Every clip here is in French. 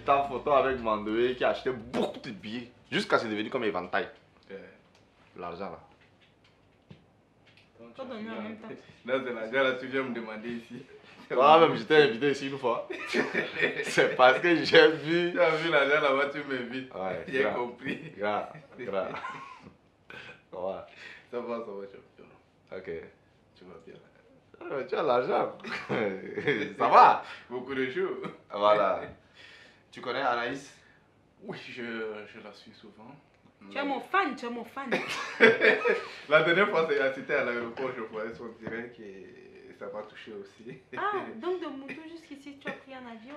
ta photo avec Mandoé qui a acheté beaucoup de billets jusqu'à ce que c'est devenu comme un éventail. L'argent là. Faut donner en même temps. Là, c'est l'argent là, tu viens me demander ici. Ouais, même j'étais invité ici une fois. C'est parce que j'ai vu. Tu as vu l'argent là-bas, tu m'invites. Ouais, J'ai compris. Grave. Ouais. Ça va, champion. Ok. Tu vas bien. Tu as l'argent. Ça va. Beaucoup de choses. Voilà. Tu connais Anaïs? Oui, je la suis souvent. Tu es mon fan, tu es mon fan. La dernière fois, c'était à l'aéroport, je voyais son direct et ça m'a touché aussi. Ah, donc de Moto jusqu'ici, tu as pris un avion?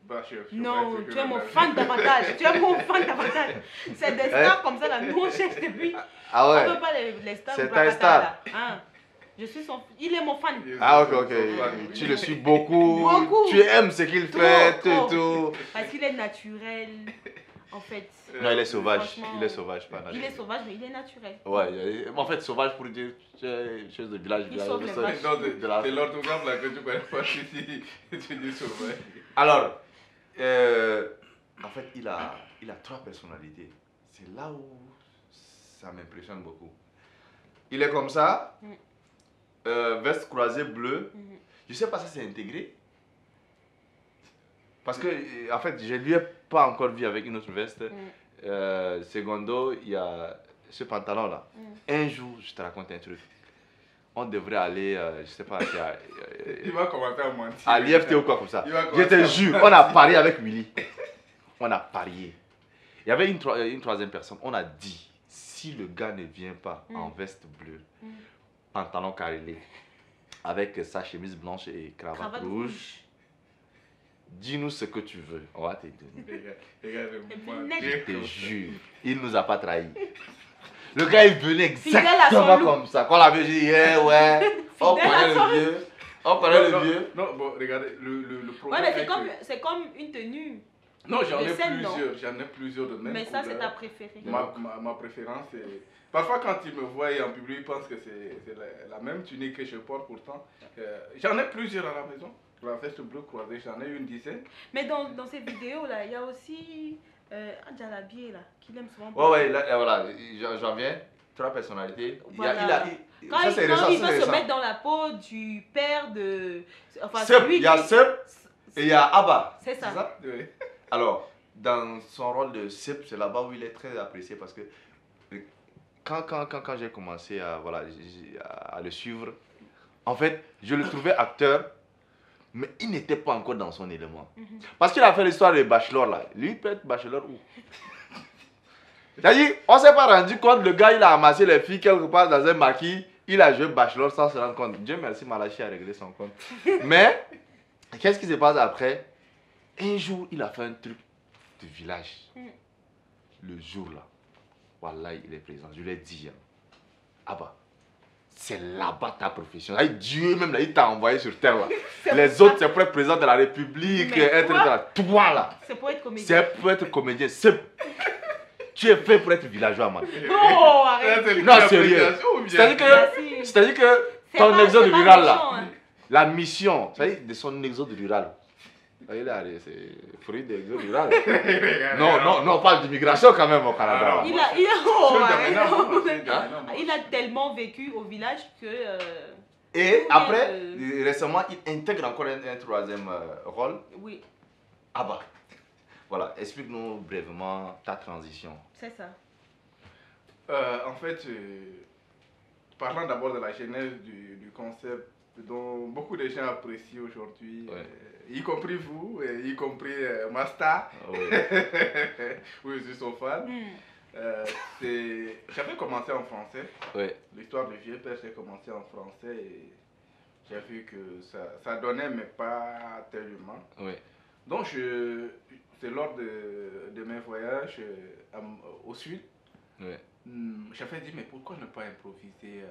Bah, non, tu es mon fan davantage. Tu es mon fan davantage. C'est des stars comme ça là. Nous on cherche depuis. Ah ouais. On veut pas les stars. C'est un star. Là. Hein? Je suis son. Il est mon fan. Ah ok. Tu le suis beaucoup. Tu aimes ce qu'il fait, tout. Parce qu'il est naturel. En fait. Non, il est sauvage. Il est sauvage, pas naturel. Il est sauvage, mais il est naturel. Ouais, en fait, sauvage pour dire chose de village. Il sauve les vaches. C'est l'orthographe là que tu connais pas si tu dis sauvage. Alors, en fait, il a 3 personnalités. C'est là où ça m'impressionne beaucoup. Il est comme ça, veste croisée bleue. Je sais pas si c'est intégré. Parce que, en fait, je ne lui ai pas encore vu avec une autre veste. Secondo, il y a ce pantalon là. Un jour, je te raconte un truc. On devrait aller, je sais pas, il va commencer à mentir. À l'IFT ou quoi comme ça. Je te jure, on a parié avec Willy. On a parié. Il y avait une troisième personne. On a dit, si le gars ne vient pas en veste bleue, pantalon carrelé, avec sa chemise blanche et cravate rouge, dis-nous ce que tu veux. On va te donner. Je te jure, il ne nous a pas trahis. Le gars, il venait exactement comme ça. Quand on l'avait dit, ouais, on connaît le vieux. On connaît le vieux. Non, bon, regardez, le problème. Ouais, mais c'est comme une tenue. Non, j'en ai plusieurs de même. Mais ça, c'est ta préférée. Ma préférence, c'est. Parfois, quand ils me voient en public, ils pensent que c'est la même tunique que je porte pourtant. J'en ai plusieurs à la maison. La veste bleue croisée, j'en ai une dizaine. Mais dans ces vidéos-là, il y a aussi un Djalabier là, qu'il aime souvent. Ouais, là, voilà, j'en viens. 3 personnalités. Voilà. Quand il veut se mettre dans la peau du père de. Enfin, il y a Sep et il y a Abba. C'est ça. Oui. Alors, dans son rôle de Sep, c'est là-bas où il est très apprécié parce que quand j'ai commencé à le suivre, en fait, je le trouvais acteur. Mais il n'était pas encore dans son élément. Parce qu'il a fait l'histoire des bachelors là. Lui, il peut être bachelor où? C'est-à-dire, on ne s'est pas rendu compte, le gars, il a amassé les filles quelque part dans un maquis. Il a joué bachelor sans se rendre compte. Dieu merci, Malachi a réglé son compte. Mais, qu'est-ce qui se passe après? Un jour, il a fait un truc de village. Le jour là, voilà, il est présent. Je l'ai dit. Ah bah. C'est là-bas ta profession. Dieu même là, il t'a envoyé sur terre là. Les autres, c'est pour être président de la République, toi là. C'est pour être comédien. C'est pour être comédien. Tu es fait pour être villageois, man. Oh, arrête. Non, sérieux. C'est-à-dire que ton exode rural là, la mission, c'est-à-dire de son exode rural. C'est fruit de l'exode rural. Non, on parle d'immigration quand même au Canada. Il a tellement vécu au village que... Et après, récemment, il intègre encore un troisième rôle. Oui. Ah bah. Voilà, explique-nous brièvement ta transition. C'est ça. En fait, parlant d'abord de la genèse du concept dont beaucoup de gens apprécient aujourd'hui, y compris vous, et y compris Masta, où je suis son fan. J'avais commencé en français. L'histoire du vieux père, j'ai commencé en français et j'ai vu que ça donnait, mais pas tellement. Donc, c'est lors de mes voyages au sud, j'avais dit, mais pourquoi ne pas improviser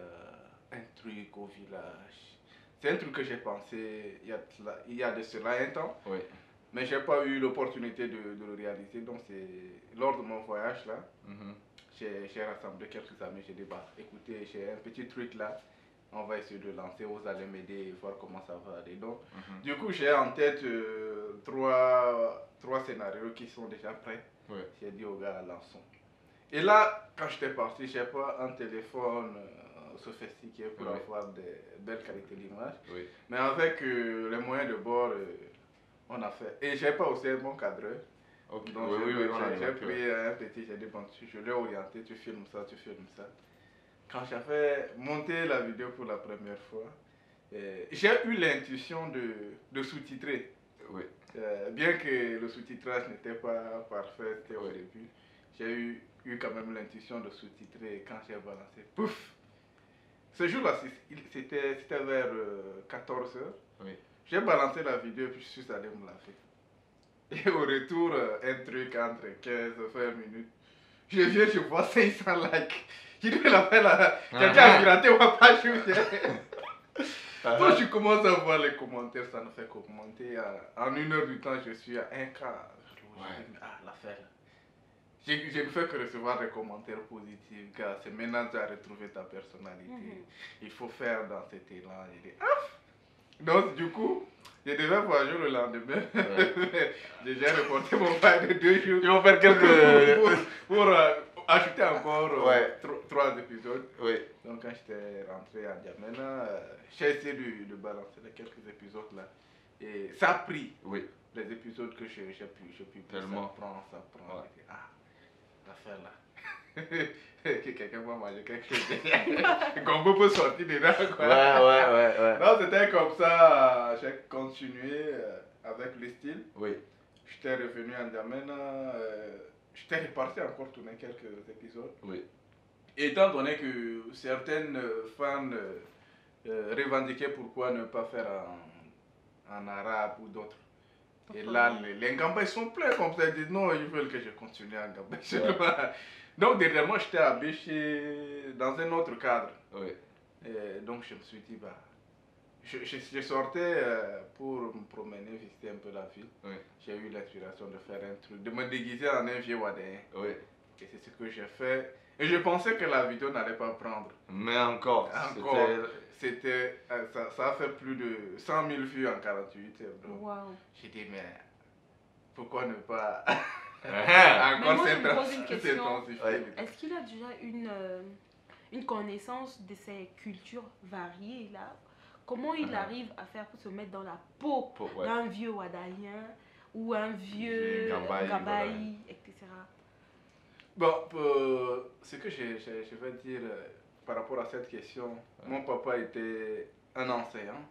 un truc au village? C'est un truc que j'ai pensé il y a de cela un temps, mais je n'ai pas eu l'opportunité de le réaliser. Donc, c'est lors de mon voyage là, j'ai rassemblé quelques amis. J'ai dit, bah, écoutez, j'ai un petit truc là, on va essayer de lancer, vous allez m'aider et voir comment ça va aller. Donc, du coup, j'ai en tête trois scénarios qui sont déjà prêts. Ouais. J'ai dit aux gars, lançons. Et là, quand j'étais parti, je n'ai pas un téléphone sophistiqué pour avoir de belles qualités d'image. Oui. Mais avec les moyens de bord, on a fait. Et je n'ai pas aussi un bon cadreur. Okay. Donc, j'ai pris un petit, j'ai dit, bon, je l'ai orienté, tu filmes ça, tu filmes ça. Quand j'avais monté la vidéo pour la première fois, j'ai eu l'intuition de sous-titrer. Oui. Bien que le sous-titrage n'était pas parfait au début, j'ai eu quand même l'intuition de sous-titrer et quand j'ai balancé, pouf! Ce jour-là, c'était vers 14h. Oui. J'ai balancé la vidéo et puis je suis allé me laver. Et au retour, un truc entre 15 et 20 minutes, je viens, je vois 500 likes. Je dis, quelqu'un a piraté ma page. Quand je commence à voir les commentaires, ça ne fait qu'augmenter. En 1 heure du temps, je suis à 1K. L'affaire. Je ne fais que recevoir des commentaires positifs. Gars, c'est maintenant que tu as retrouvé ta personnalité. Il faut faire dans cet élan. Donc, du coup, je devais voyager le lendemain. J'ai reporté mon bail de 2 jours. Ils vont faire quelques... pour ajouter encore 3 épisodes. Oui. Donc, quand j'étais rentré à N'Djamena, j'ai essayé de balancer les quelques épisodes là. Et ça a pris. Oui. Les épisodes que j'ai pu tellement. Ça prend. Ouais. L'affaire là. Que quelqu'un va manger quelque chose. Qu'on peut sortir dedans. Quoi. Ouais. Non, c'était comme ça. J'ai continué avec le style. Oui. J'étais revenu à N'Djamena. J'étais reparti encore tourner quelques épisodes. Oui. Étant donné que certaines fans revendiquaient pourquoi ne pas faire en arabe ou d'autres. Et là, les Ngambais sont pleins comme ça. Ils disent non, ils veulent que je continue en Ngambais. Ouais. Donc, dernièrement, j'étais à Béché dans un autre cadre. Oui. Et donc, je me suis dit, je sortais pour me promener, visiter un peu la ville. Oui. J'ai eu l'inspiration de faire un truc, de me déguiser en un vieux Wadéen. Oui. Et c'est ce que j'ai fait. Et je pensais que la vidéo n'allait pas prendre. Mais encore. Ça a fait plus de 100 000 vues en 48 heures. Donc, wow. J'ai dit, mais pourquoi ne pas encore moi, je me pose une question. Est-ce qu'il a déjà une connaissance de ces cultures variées là? Comment il arrive à faire pour se mettre dans la peau d'un vieux Wadaïen ou un vieux Gambaï, etc. Bon, ce que je vais dire par rapport à cette question, mon papa était un enseignant.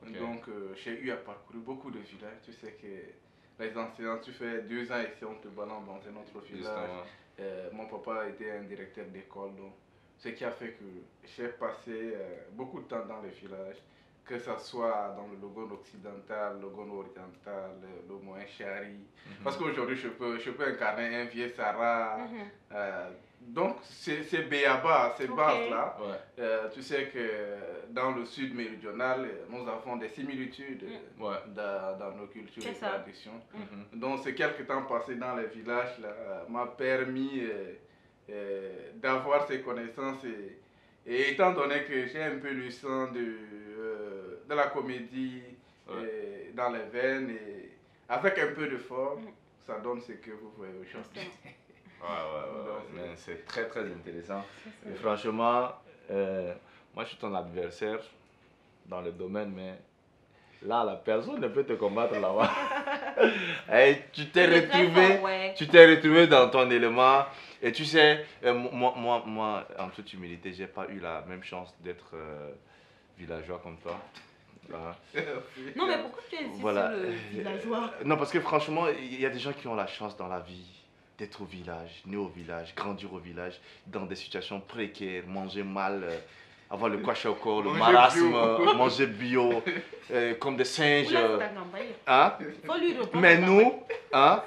Okay. Donc, j'ai eu à parcourir beaucoup de villages. Tu sais que les enseignants, tu fais 2 ans ici, on te balance dans un autre village. Mon papa était un directeur d'école. Donc, ce qui a fait que j'ai passé beaucoup de temps dans les villages, que ce soit dans le Logone occidental, le Logone oriental, le Moyen Chari. Parce qu'aujourd'hui, je peux incarner un vieux Sarah. Donc, c'est Béaba, ces bases-là. Tu sais que dans le sud méridional, nous avons des similitudes dans nos cultures et traditions. Donc, ces quelques temps passés dans les villages m'a permis d'avoir ces connaissances. Et étant donné que j'ai un peu le sang de la comédie dans les veines, et avec un peu de forme, ça donne ce que vous voyez aujourd'hui. Ouais. C'est très très intéressant. Et franchement, moi je suis ton adversaire dans le domaine, mais là, la personne ne peut te combattre là-bas. Tu t'es retrouvé dans ton élément. Et tu sais, moi, en toute humilité, j'ai pas eu la même chance d'être villageois comme toi. Non, mais pourquoi tu es ici sur le villageois? Non, parce que franchement, il y a des gens qui ont la chance dans la vie d'être au village, né au village, grandir au village, dans des situations précaires, manger mal, avoir le kwashiorkor, le marasme, manger bio, comme des singes. Hein? Mais nous, hein?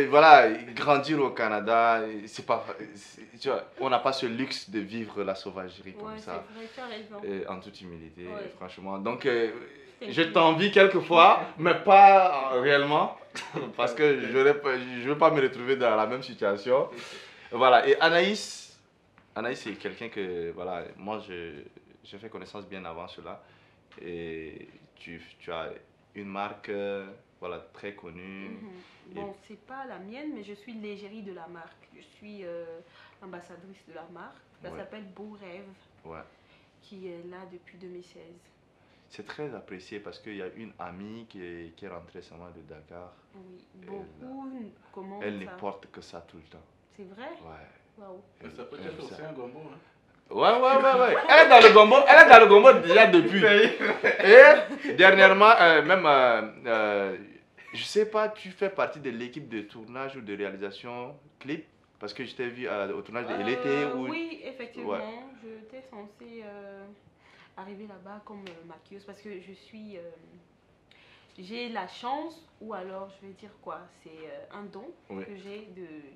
Voilà, grandir au Canada, c'est pas, tu vois, on n'a pas ce luxe de vivre la sauvagerie comme ça. En toute humilité, franchement. Donc, je t'envie quelquefois, mais pas réellement, parce que je ne veux pas me retrouver dans la même situation. Voilà, et Anaïs, Anaïs, c'est quelqu'un que, voilà, moi, j'ai fait connaissance bien avant cela. Et tu as une marque, voilà, très connue. Bon, c'est pas la mienne, mais je suis l'égérie de la marque. Je suis ambassadrice de la marque. Ça s'appelle Beau Rêve, qui est là depuis 2016. C'est très apprécié parce qu'il y a une amie qui est rentrée récemment de Dakar. Oui, beaucoup. Comment elle ne porte que ça tout le temps. C'est vrai? Ouais. Wow. Ça peut être aussi un gombo, hein? Ouais. Elle est dans le gombo déjà depuis. Et dernièrement, je sais pas, tu fais partie de l'équipe de tournage ou de réalisation clip? Parce que je t'ai vu au tournage de l'été. Oui, effectivement. J'étais censée arriver là-bas comme maquilleuse parce que j'ai la chance, ou alors je vais dire quoi, c'est un don que j'ai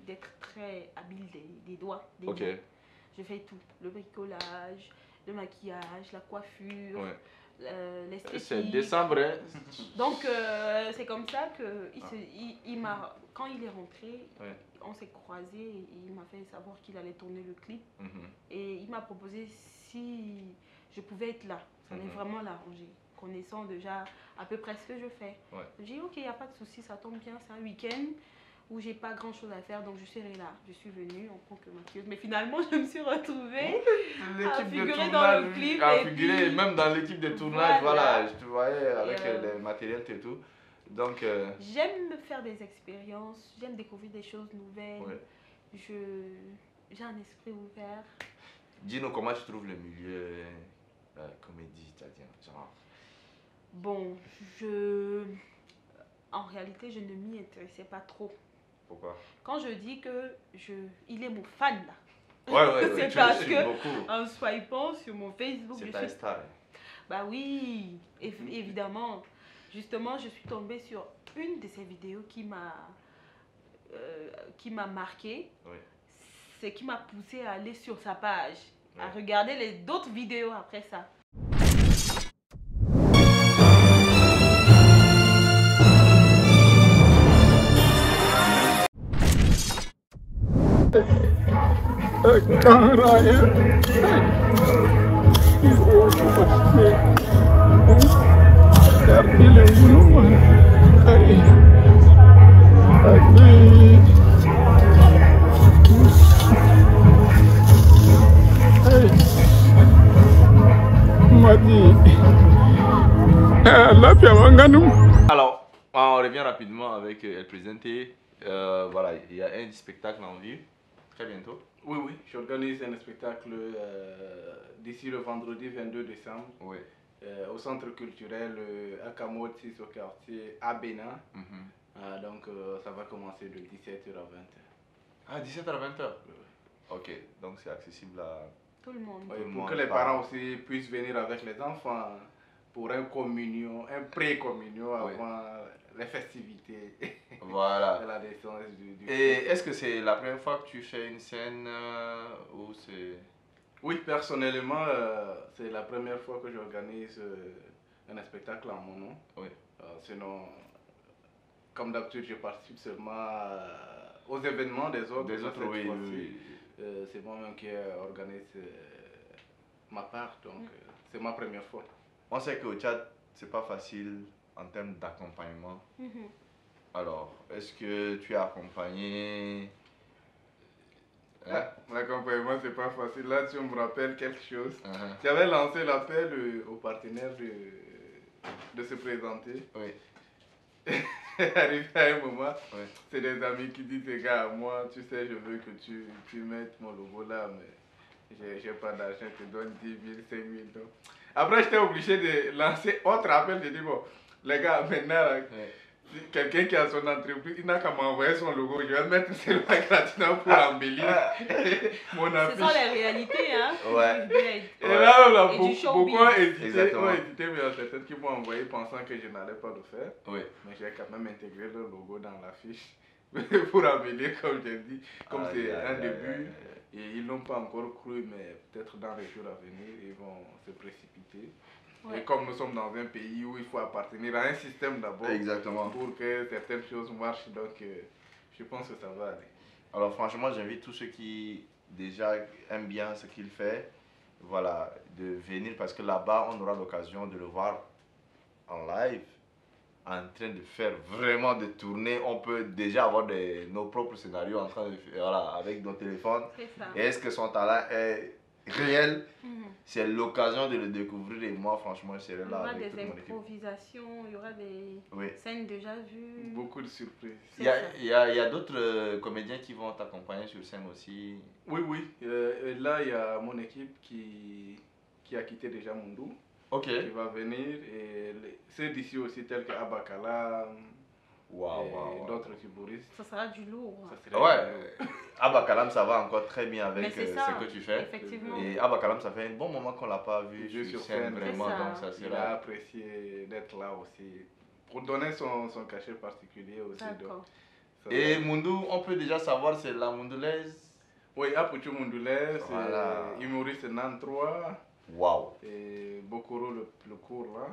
d'être très habile des doigts, des mains. Je fais tout, le bricolage, le maquillage, la coiffure, l'esthétique. C'est décembre. Hein? Donc c'est comme ça que quand il est rentré, on s'est croisés et il m'a fait savoir qu'il allait tourner le clip. Et il m'a proposé si je pouvais être là. Ça allait vraiment l'arranger. Connaissant déjà à peu près ce que je fais. J'ai dit ok, il n'y a pas de souci, ça tombe bien, c'est un week-end où j'ai pas grand chose à faire, donc je serai là. Je suis venue en tant que maquilleuse, mais finalement je me suis retrouvée à figurer dans le clip. Même dans l'équipe de tournage, voilà, je te voyais avec les matériels et tout. Donc j'aime me faire des expériences, j'aime découvrir des choses nouvelles. J'ai un esprit ouvert. Dis-nous comment tu trouves le milieu comédie italien, genre. Bon, en réalité, je ne m'y intéressais pas trop. Pourquoi? Quand je dis que il est mon fan là. C'est parce que en swipant sur mon Facebook, c'est ta star. Bah oui, évidemment. Justement, je suis tombée sur une de ses vidéos qui m'a marqué. C'est qui m'a poussé à aller sur sa page, à regarder d'autres vidéos après ça. Alors, on revient rapidement avec El Presidente. Voilà, il y a un spectacle en vue très bientôt. Oui, j'organise un spectacle d'ici le vendredi 22 décembre au centre culturel Akamot, au quartier à Bénin. Donc ça va commencer de 17h à 20h. Ah, 17h à 20h? Ok, donc c'est accessible à tout le monde. Pour que les parents aussi puissent venir avec les enfants pour un pré-communion avant les festivités. Voilà. De la naissance du Et est-ce que c'est la première fois que tu fais une scène ou c'est... Oui, personnellement, c'est la première fois que j'organise un spectacle en mon nom. Sinon, comme d'habitude, je participe seulement aux événements des autres. C'est moi-même qui organise ma part, donc c'est ma première fois. On sait qu'au Tchad, c'est pas facile en termes d'accompagnement. Alors, est-ce que tu es accompagné? L'accompagnement, c'est pas facile. Là, tu me rappelles quelque chose. J'avais lancé l'appel aux partenaires de se présenter. Arrivé à un moment, c'est des amis qui disent, les gars, moi, tu sais, je veux que tu mettes mon logo là, mais j'ai pas d'argent, je te donne 10 000, 5 000. Donc. Après, j'étais obligé de lancer autre appel. J'ai dit, bon, les gars, maintenant, quelqu'un qui a son entreprise, il n'a qu'à m'envoyer son logo. Je vais mettre celle-là gratuitement pour embellir mon affiche. Ce sont les réalités, hein. Et là, beaucoup ont hésité, mais il y a certains qui m'ont envoyé pensant que je n'allais pas le faire. Mais j'ai quand même intégré le logo dans l'affiche pour embellir, comme j'ai dit. Comme c'est un début, et ils n'ont pas encore cru, mais peut-être dans les jours à venir, ils vont se précipiter. Et comme nous sommes dans un pays où il faut appartenir à un système d'abord pour que certaines choses marchent, donc je pense que ça va aller. Alors franchement, j'invite tous ceux qui déjà aime bien ce qu'il fait, voilà, de venir parce que là-bas, on aura l'occasion de le voir en live, en train de faire vraiment des tournées. On peut déjà avoir nos propres scénarios en train de faire, voilà, avec nos téléphones. Et est-ce que son talent est réel? C'est l'occasion de le découvrir et moi, franchement, je serai là avec toute mon équipe. Il y aura des improvisations, il y aura des scènes déjà vues. Beaucoup de surprises. Il y a d'autres comédiens qui vont t'accompagner sur scène aussi. Oui. Là, il y a mon équipe qui a quitté déjà Mundou. Ok. Qui va venir. Et ceux d'ici aussi, tels que Abakala. D'autres humoristes. Ça sera du lourd. Abakalam, ça va encore très bien avec ce que tu fais. Effectivement. Et Abakalam, ça fait un bon moment qu'on ne l'a pas vu sur scène, vraiment. Donc ça il a apprécié d'être là aussi. Pour donner son cachet particulier aussi. Donc, et Mundou, on peut déjà savoir, c'est la Mundoulaise? Oui, Apuchu Mundoulaise, humoriste Nantrois. Waouh. Et Bokoro le cours là.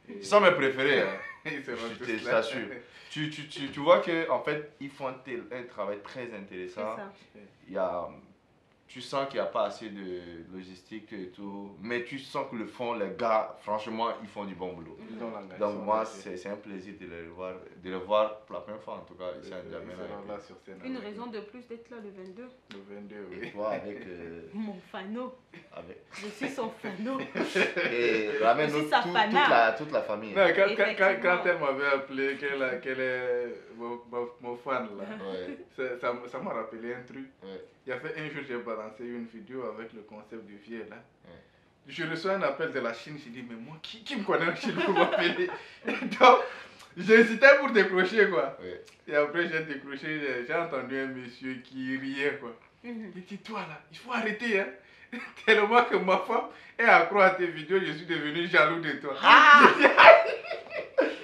Ils sont mes préférés. Je t'assure. Tu vois qu'en fait, ils font un travail très intéressant. Tu sens qu'il n'y a pas assez de logistique et tout, mais tu sens que le fond, les gars, franchement, ils font du bon boulot. Donc moi, c'est un plaisir de le voir pour la première fois en tout cas. Une raison de plus d'être là le 22. Le 22, oui. Et toi avec... Mon fano. Je suis son fano. Et ramène-nous toute la famille. Non, quand elle m'avait appelé qu'elle est mon fan là, ça m'a rappelé un truc. Il y a fait un jour, j'ai balancé une vidéo avec le concept du vieux là. Je reçois un appel de la Chine, je dis mais moi qui me connaît en Chine pour m'appeler? Donc j'hésitais pour décrocher quoi. Et après j'ai décroché, j'ai entendu un monsieur qui riait quoi. Il dit toi là, il faut arrêter hein. Tellement que ma femme est accro à tes vidéos, je suis devenu jaloux de toi.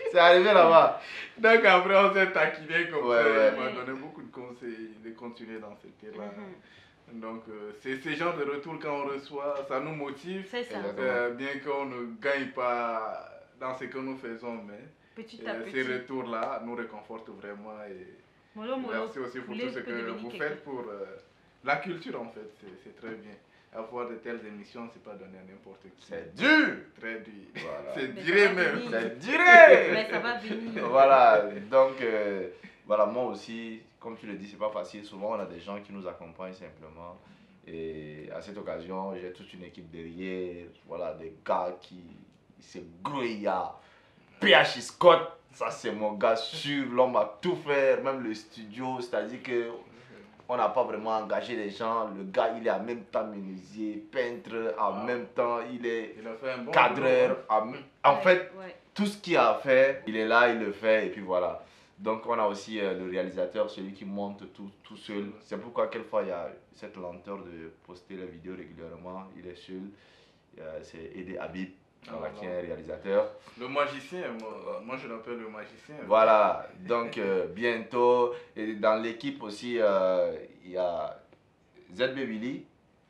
C'est arrivé là-bas. Donc après on s'est taquiné comme ça. Il m'a donné beaucoup de conseils de continuer dans ce thé-là. Donc c'est ce genre de retour quand on reçoit, ça nous motive. C'est ça. Bien qu'on ne gagne pas dans ce que nous faisons, mais ces retours-là nous réconfortent vraiment. Et merci aussi pour tout ce que vous faites pour la culture en fait, c'est très bien. Avoir de telles émissions, c'est pas donné à n'importe qui. C'est dur! Très dur. Voilà. C'est duré même. C'est duré! Mais ça va venir. Voilà, donc voilà, moi aussi, comme tu le dis, c'est pas facile. Souvent, on a des gens qui nous accompagnent simplement. Et à cette occasion, j'ai toute une équipe derrière. Voilà, des gars qui. C'est Grouilla, PH Scott, ça c'est mon gars sûr. L'homme a tout fait, même le studio, c'est-à-dire que. On n'a pas vraiment engagé les gens. Le gars, il est en même temps menuisier, peintre, en même temps, il est cadreur. En fait, tout ce qu'il a à faire, il est là, il le fait, et puis voilà. Donc, on a aussi le réalisateur, celui qui monte tout seul. C'est pourquoi, quelquefois, il y a cette lenteur de poster la vidéo régulièrement. Il est seul. C'est Aidé Habib. Qui est un réalisateur. Le magicien, moi je l'appelle le magicien. Voilà, donc bientôt, et dans l'équipe aussi, il y a ZB Willy,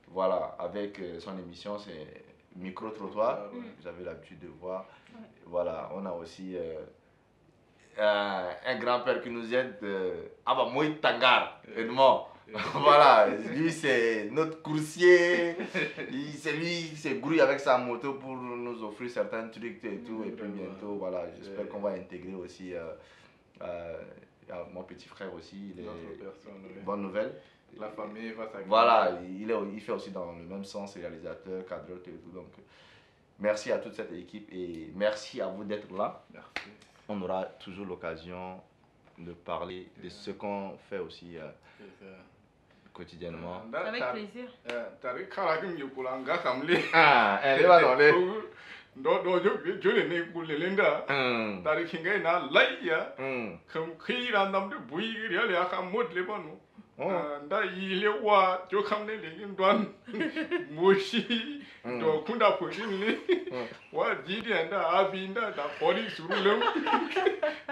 voilà, avec son émission, c'est Micro-Trottoir, vous avez l'habitude de voir. Voilà, on a aussi un grand-père qui nous aide, Moïd Tangar, Edmond. Voilà, lui c'est notre coursier, c'est lui qui s'est grouillé avec sa moto pour nous offrir certains trucs et tout. Et puis bientôt, voilà, j'espère qu'on va intégrer aussi mon petit frère aussi. Il est bonne nouvelle. La famille va s'agréger. Voilà, il fait aussi dans le même sens, réalisateur, cadreur et tout. Donc, merci à toute cette équipe et merci à vous d'être là. Merci. On aura toujours l'occasion de parler de ce qu'on fait aussi quotidiennement. Avec plaisir. Da ile wa jo kamne lingin don moshi do kunda pojin le wa jidi anda abinda da pori surulem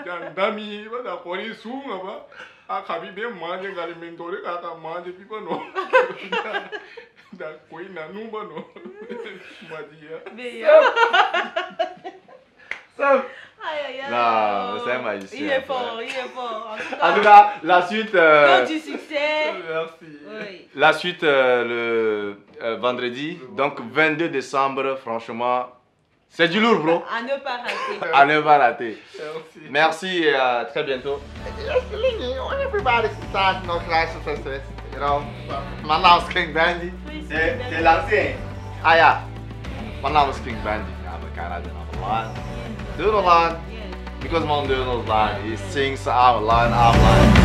dan dami ba da pori sunga ba akabi be manje gali mentore ka manje pipa no da koi na numba no madia ça Aïe, aïe, non, c'est un magicien. Il est fort, il est fort. En tout cas, la suite. Quand du succès. Merci. La suite le vendredi. Donc 22 décembre, franchement, c'est du lourd, bro. À ne pas rater. À ne pas rater. Merci et à très bientôt. You know, my name's King Bandy. C'est l'ancien. Ah yeah, my name is King Bandy. I'm a Canadian. I'm a line. Doing a line. Because I'm doing a line. He sings, I'm a line, I'm a line.